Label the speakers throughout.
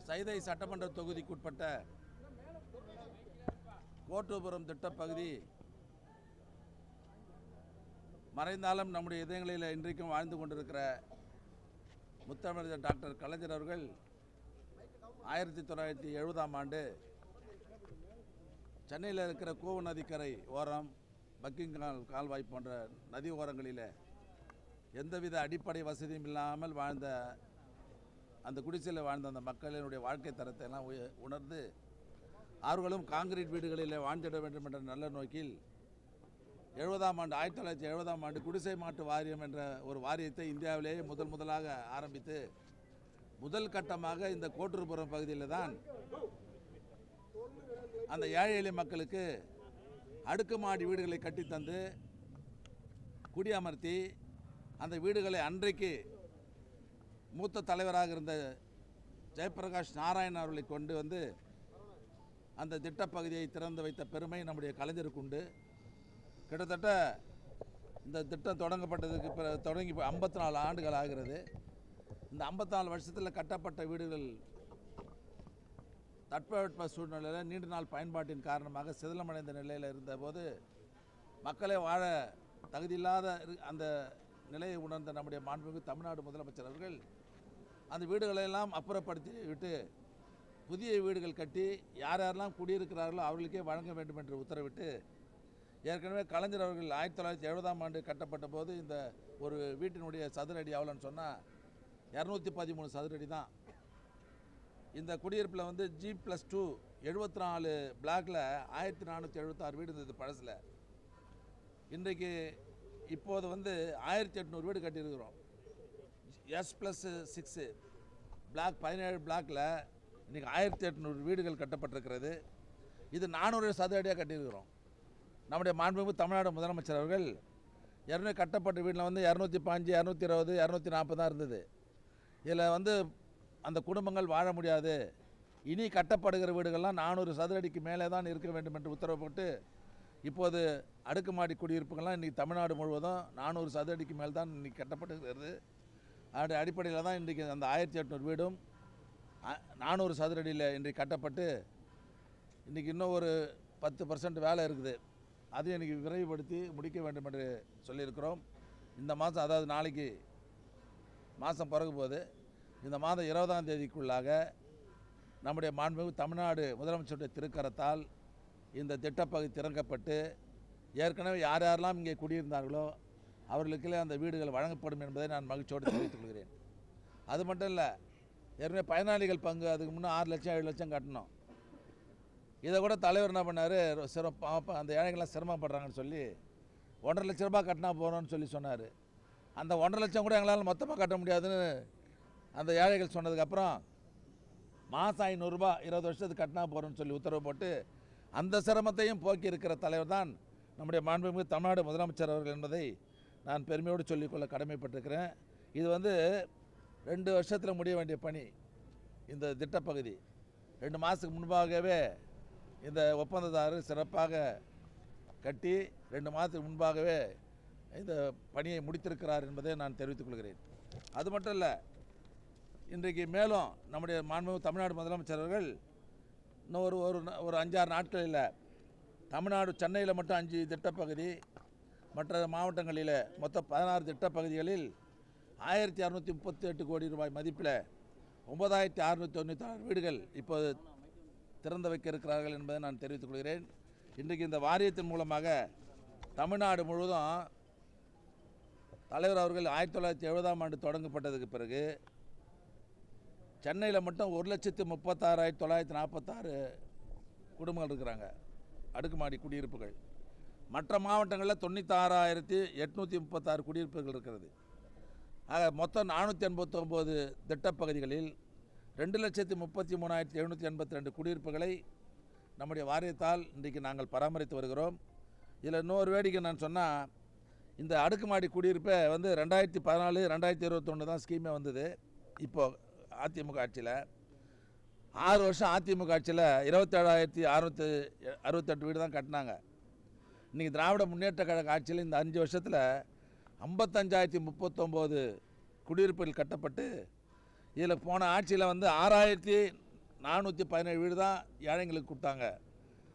Speaker 1: சைதை சட்டமன்ற தொகுதிக்குட்பட்ட கோட்டூபுரம் திட்டப்பகுதி மறைந்தாலும் நம்முடைய இதயங்களில் இன்றைக்கும் வாழ்ந்து கொண்டிருக்கிற முத்தமிழர் டாக்டர் கலைஞர் அவர்கள் 1970ஆம் ஆண்டு சென்னையில் இருக்கிற கோவு நதிக்கரை ஓரம், பக்கிங்கால் கால்வாய் போன்ற நதி ஓரங்களில் எந்தவித அடிப்படை வசதியும் இல்லாமல் வாழ்ந்த அந்த குடிசையில் வாழ்ந்த அந்த மக்களினுடைய வாழ்க்கை தரத்தை எல்லாம் உணர்ந்து அவர்களும் காங்கிரீட் வீடுகளில் வாழ்ந்திட வேண்டும் என்ற நல்ல நோக்கில் 1970ஆம் ஆண்டு குடிசை மாட்டு வாரியம் என்ற ஒரு வாரியத்தை இந்தியாவிலேயே முதலாக ஆரம்பித்து முதல் கட்டமாக இந்த கோட்டூர்புரம் பகுதியில் தான் அந்த ஏழை எளிய மக்களுக்கு அடுக்குமாடி வீடுகளை கட்டித்தந்து குடியமர்த்தி அந்த வீடுகளை அன்றைக்கு மூத்த தலைவராக இருந்த ஜெயபிரகாஷ் நாராயணன் அவர்களை கொண்டு வந்து அந்த திட்டப்பகுதியை திறந்து வைத்த பெருமை நம்முடைய கலைஞருக்கு உண்டு. கிட்டத்தட்ட இந்த திட்டம் தொடங்கப்பட்டதுக்கு தொடங்கி 54 ஆண்டுகள் ஆகிறது. இந்த 54 வருஷத்தில் கட்டப்பட்ட வீடுகள் தட்பவெட்ப சூழ்நிலையில் நீண்ட நாள் பயன்பாட்டின் காரணமாக சிதிலமடைந்த நிலையில் இருந்தபோது மக்களை வாழ தகுதியில்லாத அந்த நிலையை உணர்ந்த நம்முடைய மாண்புமிகு தமிழ்நாடு முதலமைச்சர் அவர்கள் அந்த வீடுகளெல்லாம் அப்புறப்படுத்தி விட்டு புதிய வீடுகள் கட்டி யாரெல்லாம் குடியிருக்கிறார்களோ அவர்களுக்கே வழங்க வேண்டும் என்று உத்தரவிட்டு, ஏற்கனவே கலைஞர் அவர்கள் 1970ஆம் ஆண்டு கட்டப்பட்ட போது இந்த ஒரு வீட்டினுடைய சதுர அடி எவ்வளோன்னு சொன்னால் 213 சதுர அடி தான். இந்த குடியிருப்பில் வந்து G+2 74 பிளாக்கில் 1476 வீடு இருந்தது பழசில். இன்றைக்கு இப்போது வந்து 1800 வீடு கட்டியிருக்கிறோம். S+6 பிளாக் 17 பிளாக்கில் இன்றைக்கி 1800 வீடுகள் கட்டப்பட்டிருக்கிறது. இது 400 சதுர அடியாக கட்டியிருக்கிறோம். நம்முடைய மாண்புமிகு தமிழ்நாடு முதலமைச்சர் அவர்கள் ஏற்கனவே கட்டப்பட்ட வீட்டில் வந்து 205, 220, 240 தான் இருந்தது. இதில் வந்து அந்த குடும்பங்கள் வாழ முடியாது, இனி கட்டப்படுகிற வீடுகள்லாம் 400 சதுர அடிக்கு மேலே தான் இருக்க வேண்டும் என்று உத்தரவு போட்டு இப்போது அடுக்குமாடி குடியிருப்புகள்லாம் இன்றைக்கி தமிழ்நாடு முழுவதும் 400 சதுர அடிக்கு மேல் தான் இன்றைக்கி கட்டப்பட்டுகிறது. அதோடைய அடிப்படையில் தான் இன்றைக்கி அந்த 1800 வீடும் 400 சதுர அடியில் இன்றைக்கு கட்டப்பட்டு இன்றைக்கி இன்னும் ஒரு 10% வேலை இருக்குது. அதையும் இன்றைக்கி விரைவுபடுத்தி முடிக்க வேண்டும் என்று சொல்லியிருக்கிறோம். இந்த மாதம், அதாவது நாளைக்கு மாதம் பிறகு போது இந்த மாதம் 20ஆம் தேதிக்குள்ளாக நம்முடைய மாண்புமிகு தமிழ்நாடு முதலமைச்சருடைய திருக்கரத்தால் இந்த திட்டப்பகுதி திறக்கப்பட்டு ஏற்கனவே யாரெல்லாம் இங்கே குடியிருந்தார்களோ அவர்களுக்கே அந்த வீடுகள் வழங்கப்படும் என்பதை நான் மகிழ்ச்சியோடு தெரிவித்துக் கொள்கிறேன். அது மட்டும் இல்லை, ஏற்கனவே பயனாளிகள் பங்கு அதுக்கு முன்னே 6 லட்சம் 7 லட்சம் கட்டணும். இதை கூட தலைவர் என்ன பண்ணார், அந்த ஏழைகள்லாம் சிரமப்படுறாங்கன்னு சொல்லி 1,50,000 லட்ச ரூபா கட்டினா போகிறோன்னு சொன்னார். அந்த 1,50,000 லட்சம் கூட எங்களால் மொத்தமாக கட்ட முடியாதுன்னு அந்த ஏழைகள் சொன்னதுக்கப்புறம் மாதம் 500 ரூபா 20 வருஷத்துக்கு கட்டினா போகிறோன்னு சொல்லி உத்தரவு போட்டு அந்த சிரமத்தையும் போக்கி இருக்கிற தலைவர் தான் நம்முடைய மாண்புமிகு தமிழ்நாடு முதலமைச்சர் அவர்கள் என்பதை நான் பெருமையோடு சொல்லிக்கொள்ள கடமைப்பட்டிருக்கிறேன். இது வந்து 2 வருஷத்தில் முடிய வேண்டிய பணி. இந்த திட்டப்பகுதி 2 மாதத்துக்கு முன்பாகவே இந்த ஒப்பந்ததாரர் சிறப்பாக கட்டி 2 மாதத்துக்கு முன்பாகவே இந்த பணியை முடித்திருக்கிறார் என்பதை நான் தெரிவித்துக் கொள்கிறேன். அது மட்டும் இல்லை, இன்றைக்கு மேலும் நம்முடைய மாண்புமிகு தமிழ்நாடு முதலமைச்சர் அவர்கள் இன்னும் ஒரு 5-6 நாட்களில் தமிழ்நாடு சென்னையில் மட்டும் 5 திட்டப்பகுதி, மற்ற மாவட்டங்களில் மொத்தம் 16 திட்டப்பகுதிகளில் 1238 கோடி ரூபாய் மதிப்பில் 9696 வீடுகள் இப்போது திறந்து வைக்க இருக்கிறார்கள் என்பதை நான் தெரிவித்துக் கொள்கிறேன். இன்றைக்கு இந்த வாரியத்தின் மூலமாக தமிழ்நாடு முழுவதும் தலைவர் அவர்கள் 1970ஆம் ஆண்டு தொடங்கப்பட்டதுக்கு பிறகு சென்னையில் மட்டும் 1,36,946 குடும்பங்கள் இருக்கிறாங்க, அடுக்குமாடி குடியிருப்புகள். மற்ற மாவட்டங்களில் 96,836 குடியிருப்புகள் இருக்கிறது. ஆக மொத்தம் 489 திட்டப்பகுதிகளில் 2,33,782 குடியிருப்புகளை நம்முடைய வாரியத்தால் இன்றைக்கு நாங்கள் பராமரித்து வருகிறோம். இதில் இன்னொரு வேடிக்கை நான் சொன்னால், இந்த அடுக்குமாடி குடியிருப்பை வந்து 2014, 2021 தான் ஸ்கீமே வந்தது. இப்போது அதிமுக ஆட்சியில் 6 வருஷம் அதிமுக ஆட்சியில் 27,668 வீடு தான் கட்டினாங்க. இன்றைக்கி திராவிட முன்னேற்ற கழக ஆட்சியில் இந்த 5 வருஷத்தில் 55,039 குடியிருப்புகள் கட்டப்பட்டு, இதில் போன ஆட்சியில் வந்து 417 வீடு தான் ஏழைங்களுக்கு கொடுத்தாங்க.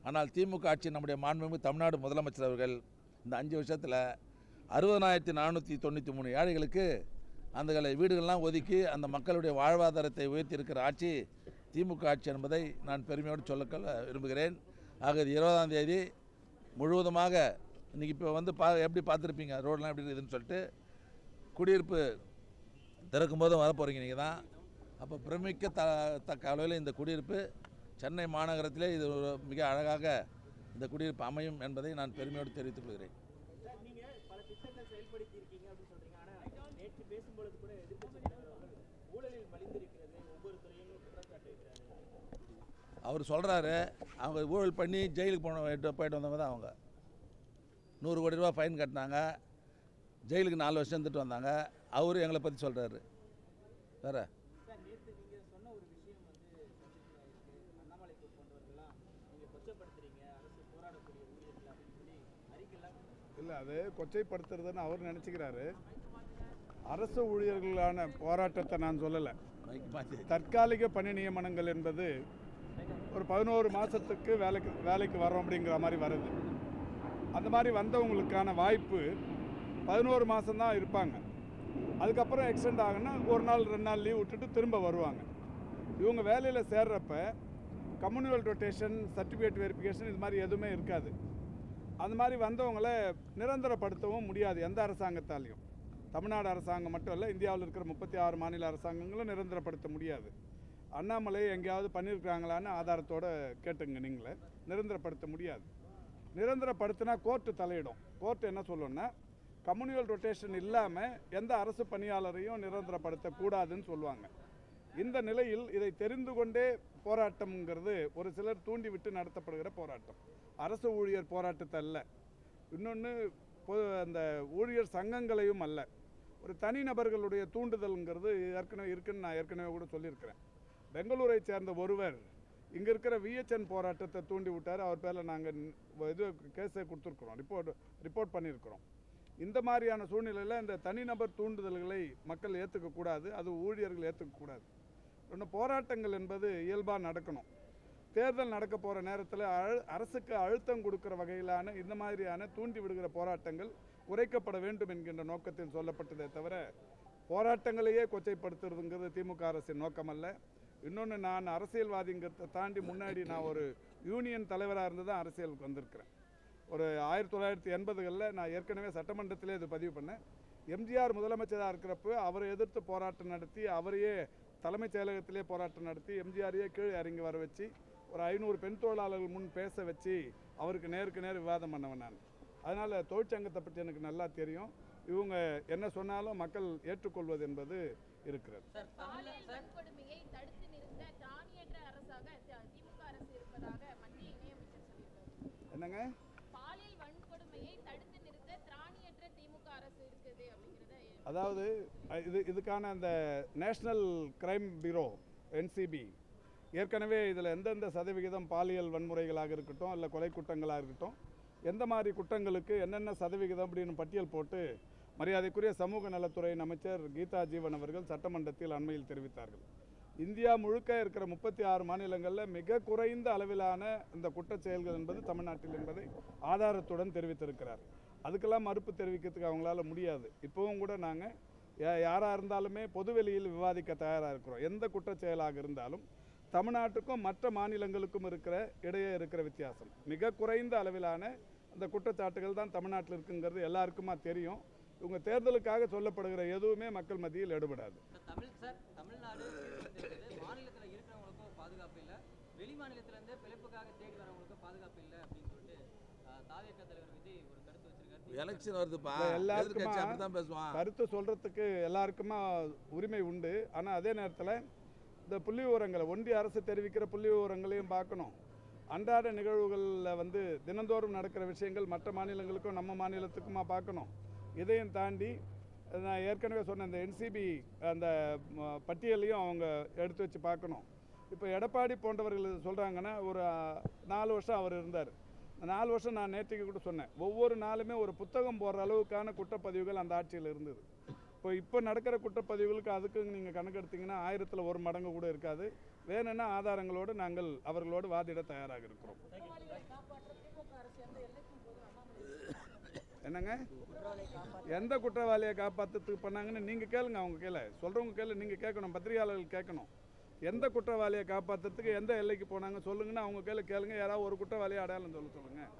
Speaker 1: ஆனால் திமுக ஆட்சி நம்முடைய மாண்புமிகு தமிழ்நாடு முதலமைச்சர் அவர்கள் இந்த 5 வருஷத்தில் 60,493 ஏழைகளுக்கு அந்த வீடுகள்லாம் ஒதுக்கி அந்த மக்களுடைய வாழ்வாதாரத்தை உயர்த்தி இருக்கிற ஆட்சி திமுக ஆட்சி என்பதை நான் பெருமையோடு சொல்ல விரும்புகிறேன். ஆக இது 20ஆம் தேதி முழுவதுமாக இன்றைக்கி இப்போ வந்து எப்படி பார்த்துருப்பீங்க ரோடெலாம் எப்படி இருக்குதுன்னு சொல்லிட்டு குடியிருப்பு திறக்கும் போதும் வரப்போகிறீங்க நீங்கள் தான். அப்போ பிரமிக்கத்தக்க அளவில் இந்த குடியிருப்பு சென்னை மாநகரத்திலே இது மிக அழகாக இந்த குடியிருப்பு அமையும் என்பதை நான் பெருமையோடு தெரிவித்துக் கொள்கிறேன். அவர் சொல்கிறாரு அவங்க ஊழல் பண்ணி ஜெயிலுக்கு போயிட்டு வந்தவங்க தான் அவங்க. 100 கோடி ரூபா ஃபைன் கட்டினாங்க, ஜெயிலுக்கு 4 வருஷம் இருந்துட்டு வந்தாங்க. அவரு எங்களை பற்றி சொல்கிறாரு. வேறு
Speaker 2: இல்லை, அது கொச்சைப்படுத்துறதுன்னு அவர் நினச்சிக்கிறாரு. அரசு ஊழியர்களான போராட்டத்தை நான் சொல்லலை. தற்காலிக பணி நியமனங்கள் என்பது ஒரு 11 மாதத்துக்கு வேலைக்கு வரோம் அப்படிங்கிற மாதிரி வருது. அந்த மாதிரி வந்தவங்களுக்கான வாய்ப்பு 11 மாதம்தான் இருப்பாங்க. அதுக்கப்புறம் எக்ஸ்டெண்ட் ஆகுன்னா 1 நாள் 2 நாள் லீவ் விட்டுட்டு திரும்ப வருவாங்க. இவங்க வேலையில் சேர்றப்ப கம்யூனிவல் ரொட்டேஷன், சர்டிஃபிகேட் வெரிஃபிகேஷன் இது மாதிரி எதுவுமே இருக்காது. அந்த மாதிரி வந்தவங்களை நிரந்தரப்படுத்தவும் முடியாது எந்த அரசாங்கத்தாலையும். தமிழ்நாடு அரசாங்கம் மட்டும் இல்லை, இந்தியாவில் இருக்கிற 36 மாநில அரசாங்கங்களும் நிரந்தரப்படுத்த முடியாது. அண்ணாமலை எங்கேயாவது பண்ணியிருக்கிறாங்களான்னு ஆதாரத்தோடு கேட்டுங்க. நீங்களே நிரந்தரப்படுத்த முடியாது. நிரந்தரப்படுத்தினா கோர்ட்டு தலையிடும். கோர்ட்டு என்ன சொல்லணும்னா கம்யூனிவல் ரொட்டேஷன் இல்லாமல் எந்த அரசு பணியாளரையும் நிரந்தரப்படுத்தக்கூடாதுன்னு சொல்லுவாங்க. இந்த நிலையில் இதை தெரிந்து கொண்டே போராட்டம்ங்கிறது ஒரு சிலர் தூண்டிவிட்டு நடத்தப்படுகிற போராட்டம். அரசு ஊழியர் போராட்டத்தை அல்ல, இன்னொன்று அந்த ஊழியர் சங்கங்களையும் அல்ல, ஒரு தனிநபர்களுடைய தூண்டுதல்ங்கிறது ஏற்கனவே இருக்குன்னு நான் ஏற்கனவே கூட சொல்லியிருக்கிறேன். பெங்களூரை சேர்ந்த ஒருவர் இங்கே இருக்கிற VHN போராட்டத்தை தூண்டி விட்டார். அவர் பேரில் நாங்கள் இது கேஸை கொடுத்துருக்குறோம், ரிப்போர்ட் பண்ணியிருக்கிறோம். இந்த மாதிரியான சூழ்நிலையில் இந்த தனிநபர் தூண்டுதல்களை மக்கள் ஏற்றுக்கக்கூடாது, அது ஊழியர்கள் ஏற்றுக்கக்கூடாது. இன்னும் போராட்டங்கள் என்பது இயல்பாக நடக்கணும். தேர்தல் நடக்க போகிற நேரத்தில் அரசுக்கு அழுத்தம் கொடுக்குற வகையிலான இந்த மாதிரியான தூண்டி விடுகிற போராட்டங்கள் குறைக்கப்பட வேண்டும் என்கின்ற நோக்கத்தில் சொல்லப்பட்டதே தவிர போராட்டங்களையே கொச்சைப்படுத்துறதுங்கிறது திமுக அரசின் நோக்கமல்ல. இன்னொன்று, நான் அரசியல்வாதிங்கிறத தாண்டி முன்னாடி நான் ஒரு யூனியன் தலைவராக இருந்து தான் அரசியலுக்கு வந்திருக்கிறேன். ஒரு 1980களில் நான் ஏற்கனவே சட்டமன்றத்திலே இது பதிவு பண்ணேன். எம்ஜிஆர் முதலமைச்சராக இருக்கிறப்ப அவரை எதிர்த்து போராட்டம் நடத்தி, அவரையே தலைமைச் செயலகத்திலே போராட்டம் நடத்தி, எம்ஜிஆரையே கீழே இறங்கி வர வச்சு, ஒரு 500 பெண் தொழிலாளர்கள் முன் பேச வச்சு அவருக்கு நேருக்கு நேர் விவாதம் பண்ணவன் நான். அதனால் தொழிற்சங்கத்தை பற்றி எனக்கு நல்லா தெரியும். இவங்க என்ன சொன்னாலும் மக்கள் ஏற்றுக்கொள்வது என்பது இருக்கிறது. என்னங்க? அதாவது இதுக்கான அந்த நேஷனல் கிரைம் பியூரோ NCB ஏற்கனவே இதில் எந்தெந்த சதவிகிதம் பாலியல் வன்முறைகளாக இருக்கட்டும், இல்லை கொலை குற்றங்களாக இருக்கட்டும், எந்த மாதிரி குற்றங்களுக்கு என்னென்ன சதவிகிதம் அப்படின்னு பட்டியல் போட்டு மரியாதைக்குரிய சமூக நலத்துறையின் அமைச்சர் கீதா ஜீவன் அவர்கள் சட்டமன்றத்தில் அண்மையில் தெரிவித்தார்கள். இந்தியா முழுக்க இருக்கிற 36 மாநிலங்களில் மிக குறைந்த அளவிலான இந்த குற்றச் செயல்கள் என்பது தமிழ்நாட்டில் என்பதை ஆதாரத்துடன் தெரிவித்திருக்கிறார். அதுக்கெல்லாம் மறுப்பு தெரிவிக்கிறதுக்கு அவங்களால முடியாது. இப்போவும் கூட நாங்கள் யாராக இருந்தாலுமே பொதுவெளியில் விவாதிக்க தயாராக இருக்கிறோம். எந்த குற்றச் செயலாக இருந்தாலும் தமிழ்நாட்டுக்கும் மற்ற மாநிலங்களுக்கும் இடையே இருக்கிற வித்தியாசம் மிக குறைந்த அளவிலான அந்த குற்றச்சாட்டுகள் தான் தமிழ்நாட்டில் இருக்குங்கிறது எல்லாருக்குமா தெரியும். இவங்க தேர்தலுக்காக சொல்லப்படுகிற எதுவுமே மக்கள் மத்தியில் எடுபடாது.
Speaker 3: தமிழ்நாடு மாநிலத்தில் இருக்கிறவங்களுக்கும் பாதுகாப்பு இல்லை, வெளி மாநிலத்திலேருந்து பிழைப்புக்காக தேடி வரவங்களுக்கும் பாதுகாப்பு இல்லை அப்படின்னு சொல்லிட்டு தாவேக தலைவர் விஜய் ஒரு கருத்து வச்சிருக்காரு.
Speaker 1: எலெக்ஷன் வருதுப்பா,
Speaker 2: எல்லாருக்குமா கருத்து சொல்றதுக்கு எல்லாருக்குமா உரிமை உண்டு. ஆனால் அதே நேரத்தில் இந்த புள்ளி விவரங்களை ஒன்றிய அரசு தெரிவிக்கிற புள்ளி விவரங்களையும் பார்க்கணும். அன்றாட நிகழ்வுகளில் தினந்தோறும் நடக்கிற விஷயங்கள் மற்ற மாநிலங்களுக்கும் நம்ம மாநிலத்துக்குமா பார்க்கணும். இதையும் தாண்டி நான் ஏற்கனவே சொன்ன இந்த NCB அந்த பட்டியலையும் அவங்க எடுத்து வச்சு பார்க்கணும். இப்போ எடப்பாடி போன்றவர்கள் சொல்கிறாங்கன்னா ஒரு 4 வருஷம் அவர் இருந்தார். 4 வருஷம் நான் நேற்றுக்கு கூட சொன்னேன், ஒவ்வொரு நாளுமே ஒரு புத்தகம் போடுற அளவுக்கான குற்றப்பதிவுகள் அந்த ஆட்சியில் இருந்தது. இப்போ நடக்கிற குற்றப்பதிவுகளுக்கு அதுக்கு நீங்கள் கணக்கெடுத்திங்கன்னா 1000ல் 1 மடங்கு கூட இருக்காது. வேணும்னா ஆதாரங்களோடு நாங்கள் அவர்களோடு வாதிட தயாராக இருக்கிறோம். என்னங்க, எந்த குற்றவாளியை காப்பாற்றுறதுக்கு பண்ணாங்கன்னு நீங்கள் கேளுங்க, அவங்க கேள சொல்கிறவங்க கேளு, நீங்கள் கேட்கணும், பத்திரிகையாளர்கள் கேட்கணும். எந்த குற்றவாளியை காப்பாற்றுறதுக்கு எந்த எல்லைக்கு போனாங்க சொல்லுங்கன்னா அவங்க கேளுங்க. யாராவது ஒரு குற்றவாளியை அடையாளம் சொல்லுங்கள்.